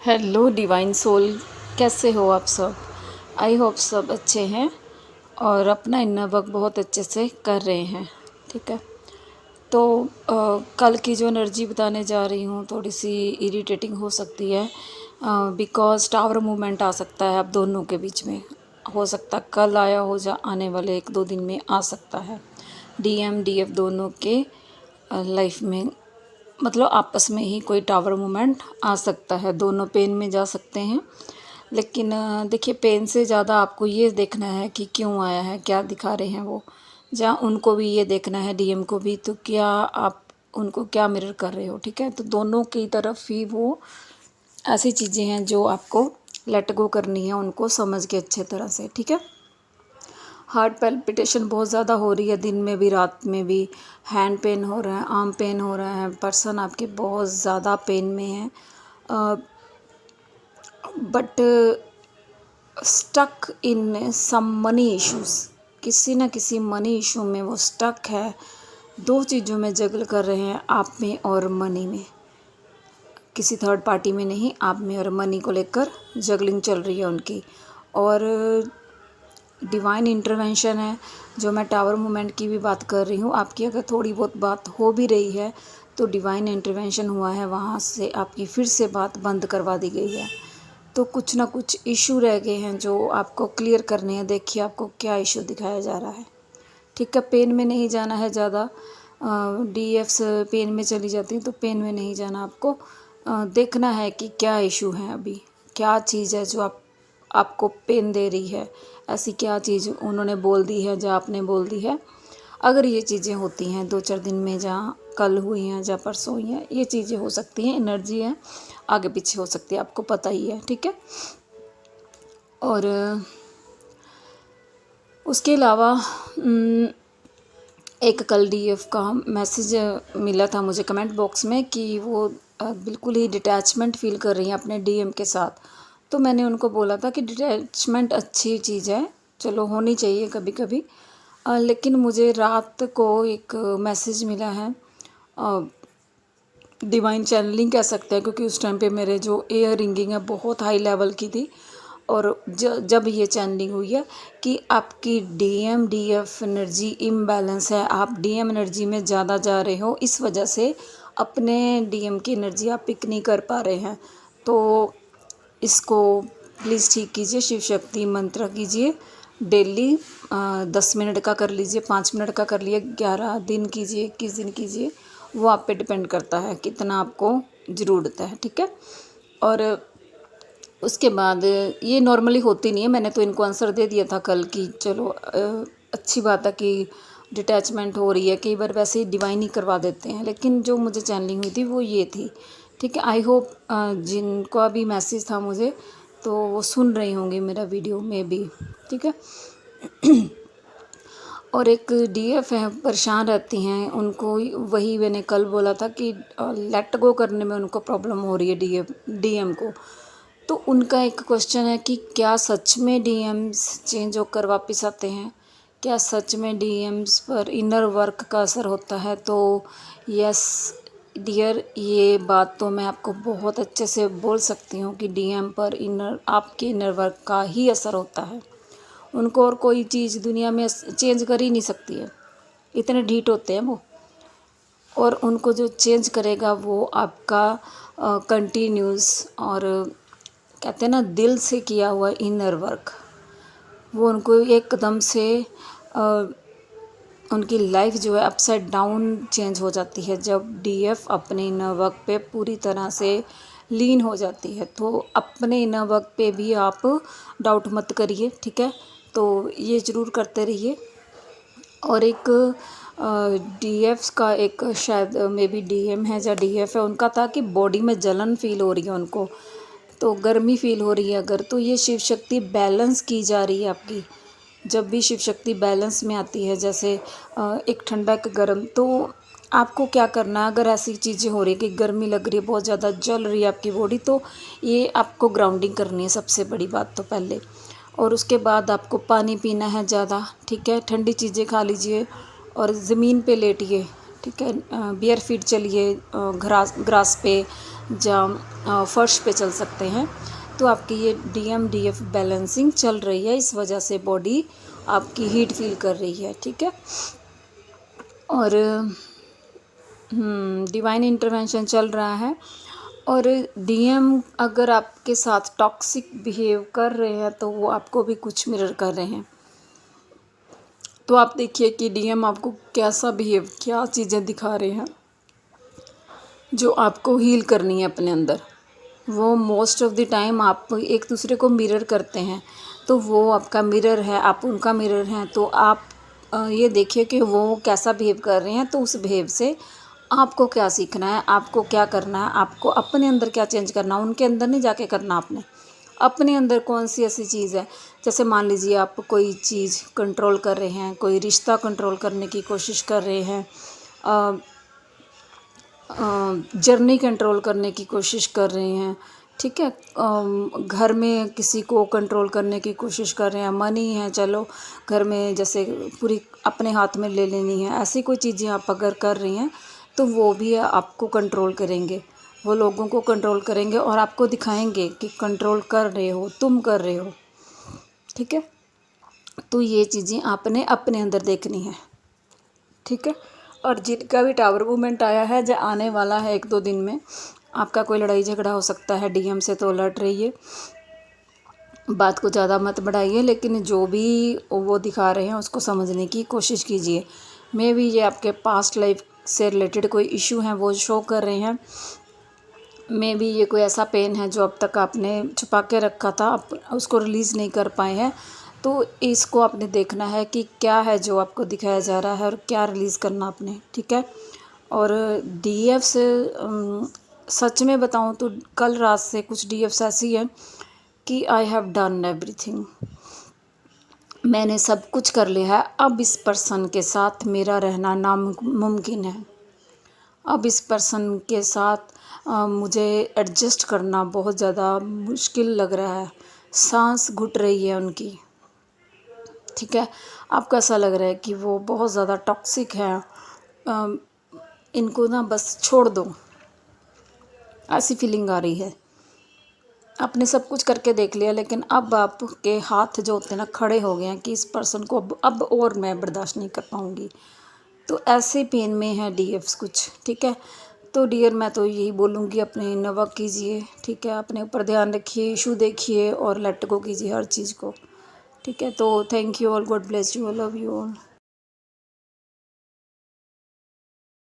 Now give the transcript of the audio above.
Hello divine soul, कैसे हो आप सब। आई होप सब अच्छे हैं और अपना इनर वर्क बहुत अच्छे से कर रहे हैं। ठीक है, तो कल की जो एनर्जी बताने जा रही हूँ थोड़ी सी इरिटेटिंग हो सकती है, बिकॉज टावर मूवमेंट आ सकता है आप दोनों के बीच में। हो सकता कल आया हो या आने वाले 1-2 दिन में आ सकता है। डीएम डीएफ दोनों के लाइफ में, मतलब आपस में ही कोई टावर मूवमेंट आ सकता है। दोनों पेन में जा सकते हैं, लेकिन देखिए पेन से ज़्यादा आपको ये देखना है कि क्यों आया है, क्या दिखा रहे हैं वो। जहाँ उनको भी ये देखना है, डीएम को भी, तो क्या आप उनको क्या मिरर कर रहे हो। ठीक है, तो दोनों की तरफ ही वो ऐसी चीज़ें हैं जो आपको लेट गो करनी है, उनको समझ के अच्छे तरह से। ठीक है, हार्ट पैल्पिटेशन बहुत ज़्यादा हो रही है, दिन में भी रात में भी। हैंड पेन हो रहा है, आर्म पेन हो रहा है, पर्सन आपके बहुत ज़्यादा पेन में है, but stuck in some money issues. किसी न किसी मनी इशू में वो स्टक है। दो चीज़ों में जगल कर रहे हैं, आप में और मनी में। किसी थर्ड पार्टी में नहीं, आप में और मनी को लेकर जगलिंग चल रही है उनकी। और डिवाइन इंटरवेंशन है। जो मैं टावर मूवमेंट की भी बात कर रही हूँ, आपकी अगर थोड़ी बहुत बात हो भी रही है तो डिवाइन इंटरवेंशन हुआ है, वहाँ से आपकी फिर से बात बंद करवा दी गई है। तो कुछ ना कुछ इशू रह गए हैं जो आपको क्लियर करने हैं। देखिए आपको क्या इशू दिखाया जा रहा है। ठीक है, पेन में नहीं जाना है ज़्यादा। डीएफ्स पेन में चली जाती हैं, तो पेन में नहीं जाना आपको। देखना है कि क्या इशू है, अभी क्या चीज़ है जो आपको पेन दे रही है। ऐसी क्या चीज़ उन्होंने बोल दी है या आपने बोल दी है। अगर ये चीज़ें होती हैं 2-4 दिन में, जहाँ कल हुई हैं या परसों हुई हैं, ये चीज़ें हो सकती हैं। एनर्जी है, आगे पीछे हो सकती है, आपको पता ही है। ठीक है, और उसके अलावा एक कल डीएफ का मैसेज मिला था मुझे कमेंट बॉक्स में कि वो बिल्कुल ही डिटैचमेंट फील कर रही हैं अपने डीएम के साथ। तो मैंने उनको बोला था कि डिटैचमेंट अच्छी चीज़ है, चलो होनी चाहिए कभी कभी। लेकिन मुझे रात को एक मैसेज मिला है, डिवाइन चैनलिंग कह सकते हैं, क्योंकि उस टाइम पे मेरे जो एयर रिंगिंग है बहुत हाई लेवल की थी। और जब ये चैनलिंग हुई है कि आपकी डीएम डीएफ एनर्जी इम्बैलेंस है, आप डीएम एनर्जी में ज़्यादा जा रहे हो, इस वजह से अपने डीएम की एनर्जी आप पिक नहीं कर पा रहे हैं। तो इसको प्लीज़ ठीक कीजिए, शिव शक्ति मंत्र कीजिए डेली। 10 मिनट का कर लीजिए, 5 मिनट का कर लिए, 11 दिन कीजिए, 21 दिन कीजिए, वो आप पे डिपेंड करता है कितना आपको ज़रूरत है। ठीक है, और उसके बाद ये नॉर्मली होती नहीं है। मैंने तो इनको आंसर दे दिया था कल की, चलो अच्छी बात है कि डिटैचमेंट हो रही है। कई बार वैसे ही डिवाइन ही करवा देते हैं, लेकिन जो मुझे चैनलिंग हुई थी वो ये थी। ठीक है, आई होप जिनका भी मैसेज था मुझे, तो वो सुन रही होंगी मेरा वीडियो में भी। ठीक है, और एक डीएफ है, परेशान रहती हैं, उनको वही मैंने कल बोला था कि लेट गो करने में उनको प्रॉब्लम हो रही है डीएम को। तो उनका एक क्वेश्चन है कि क्या सच में डीएम्स चेंज होकर वापस आते हैं, क्या सच में डीएम्स पर इनर वर्क का असर होता है। तो यस डियर, ये बात तो मैं आपको बहुत अच्छे से बोल सकती हूँ कि डीएम पर आपके इनर वर्क का ही असर होता है। उनको और कोई चीज़ दुनिया में चेंज कर ही नहीं सकती है, इतने ढीठ होते हैं वो। और उनको जो चेंज करेगा वो आपका कंटिन्यूस और कहते हैं ना दिल से किया हुआ इनर वर्क, वो उनको एकदम से उनकी लाइफ जो है अपसाइड डाउन चेंज हो जाती है जब डीएफ अपने इनर वर्क पे पूरी तरह से लीन हो जाती है। तो अपने इनर वर्क पे भी आप डाउट मत करिए। ठीक है, तो ये ज़रूर करते रहिए। और एक डीएफ का एक शायद मे बी डीएम है या डीएफ है, उनका था कि बॉडी में जलन फील हो रही है उनको, तो गर्मी फील हो रही है अगर, तो ये शिव शक्ति बैलेंस की जा रही है आपकी। जब भी शिव शक्ति बैलेंस में आती है, जैसे एक ठंडा एक गर्म, तो आपको क्या करना है, अगर ऐसी चीज़ें हो रही है कि गर्मी लग रही है, बहुत ज़्यादा जल रही है आपकी बॉडी, तो ये आपको ग्राउंडिंग करनी है सबसे बड़ी बात तो पहले। और उसके बाद आपको पानी पीना है ज़्यादा। ठीक है, ठंडी चीज़ें खा लीजिए और ज़मीन पे लेटिए। ठीक है, बियर फीट चलिए ग्रास पे, जहाँ फर्श पे चल सकते हैं। तो आपकी ये DMDF बैलेंसिंग चल रही है, इस वजह से बॉडी आपकी हीट फील कर रही है, ठीक है। और डिवाइन इंटरवेंशन चल रहा है। और DM अगर आपके साथ टॉक्सिक बिहेव कर रहे हैं तो वो आपको भी कुछ मिरर कर रहे हैं। तो आप देखिए कि DM आपको कैसा बिहेव, क्या चीज़ें दिखा रहे हैं जो आपको हील करनी है अपने अंदर। वो मोस्ट ऑफ द टाइम आप एक दूसरे को मिरर करते हैं, तो वो आपका मिरर है, आप उनका मिरर हैं। तो आप ये देखिए कि वो कैसा बिहेव कर रहे हैं, तो उस बिहेव से आपको क्या सीखना है, आपको क्या करना है, आपको अपने अंदर क्या चेंज करना है। उनके अंदर नहीं जाके करना आपने, अपने अंदर कौन सी ऐसी चीज़ है। जैसे मान लीजिए आप कोई चीज़ कंट्रोल कर रहे हैं, कोई रिश्ता कंट्रोल करने की कोशिश कर रहे हैं, जर्नी कंट्रोल करने की कोशिश कर रहे हैं, ठीक है। घर में किसी को कंट्रोल करने की कोशिश कर रहे हैं, मनी है, चलो घर में जैसे पूरी अपने हाथ में ले लेनी है, ऐसी कोई चीज़ें आप अगर कर रही हैं तो वो भी आपको कंट्रोल करेंगे, वो लोगों को कंट्रोल करेंगे और आपको दिखाएंगे कि कंट्रोल कर रहे हो, तुम कर रहे हो, ठीक है। तो ये चीज़ें आपने अपने अंदर देखनी है, ठीक है। और जिनका भी टावर मूवमेंट आया है या आने वाला है 1-2 दिन में, आपका कोई लड़ाई झगड़ा हो सकता है DM से, तो अलर्ट रहिए, बात को ज़्यादा मत बढ़ाइए, लेकिन जो भी वो दिखा रहे हैं उसको समझने की कोशिश कीजिए। मे भी ये आपके पास्ट लाइफ से रिलेटेड कोई इशू हैं वो शो कर रहे हैं। मे भी ये कोई ऐसा पेन है जो अब तक आपने छुपा के रखा था, आप उसको रिलीज़ नहीं कर पाए हैं। तो इसको आपने देखना है कि क्या है जो आपको दिखाया जा रहा है और क्या रिलीज़ करना आपने, ठीक है। और DF से सच में बताऊं तो कल रात से कुछ DFs ऐसी है कि आई हैव डन एवरीथिंग, मैंने सब कुछ कर लिया है, अब इस पर्सन के साथ मेरा रहना नामुमकिन है। अब इस पर्सन के साथ मुझे एडजस्ट करना बहुत ज़्यादा मुश्किल लग रहा है, सांस घुट रही है उनकी, ठीक है। आपको ऐसा लग रहा है कि वो बहुत ज़्यादा टॉक्सिक है, इनको ना बस छोड़ दो, ऐसी फीलिंग आ रही है। आपने सब कुछ करके देख लिया, लेकिन अब आपके हाथ जो होते हैं ना खड़े हो गए हैं कि इस पर्सन को अब और मैं बर्दाश्त नहीं कर पाऊँगी। तो ऐसे पेन में है DFs कुछ, ठीक है। तो डियर मैं तो यही बोलूँगी, अपने इनर वर्क कीजिए, ठीक है, अपने ऊपर ध्यान रखिए, इशू देखिए और लेट गो कीजिए हर चीज़ को, ठीक है। तो thank you all, God bless you, love you all.